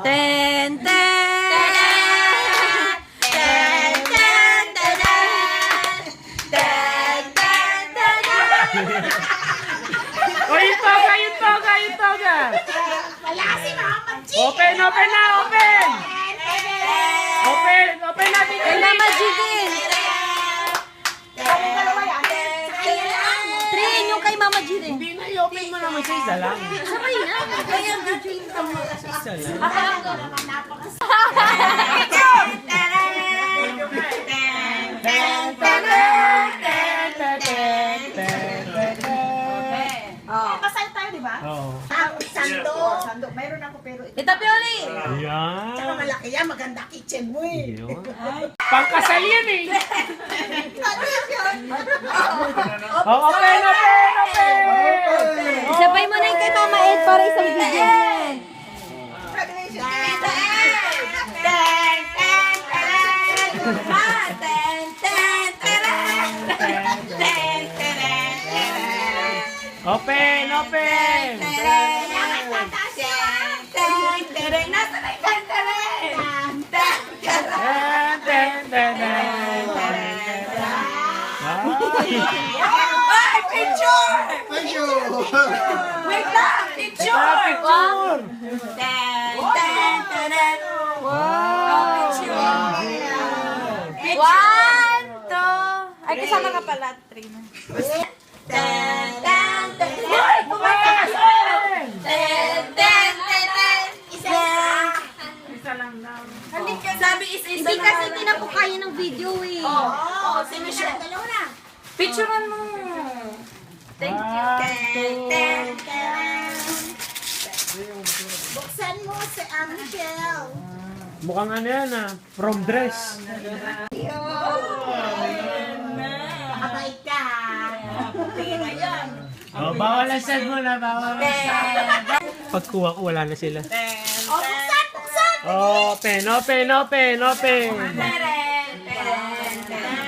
Ten, ten. Ten, ten, ten, ten, ten, ten. O, yung toga, yung toga, yung toga. Wala si Mama G. Open, open na, open. Open, open natin. Kay Mama G din. Three, yung kay Mama G din. Hindi na, i-open mo naman sa isa lang. Sabay na. Kaya video mo. Isa lang. Pasay tayo, di ba? Oo. Sando. Mayroon ako pero ito. Tita Pioli. Tsaka Ayan. malaki yan. Maganda kitchen mo eh. Yun. Pangkasal yan eh. Oh, open, open, open. Sabay mo na yung kay Mama Ed para isang video. Open, open. Ten, ten, ten, ten, ten. Ay, picture! Wait lang, picture! Picture. Ten, ten, ten, ten. Wow! Picture! One, two. Ay, kasama ka pala, Trina. Ten, ten, ten. Ay, tumakas! Ten, ten, ten, ten. Isa. Isa lang daw. Sabi isa hindi kasi hindi na po kaya ng video eh. Oo, si Michelle. Dalawa na. Picturean mo. Thank you. Ten. Buksan mo si Michelle. Mukhang ano yan ah, prom dress. Makabait ka. Pera yan. Oh, bawal ang set mo na, bawal ang set. Pagkuha ko, wala na sila. O, buksan. Open, open, open, open. Teren, teren, teren.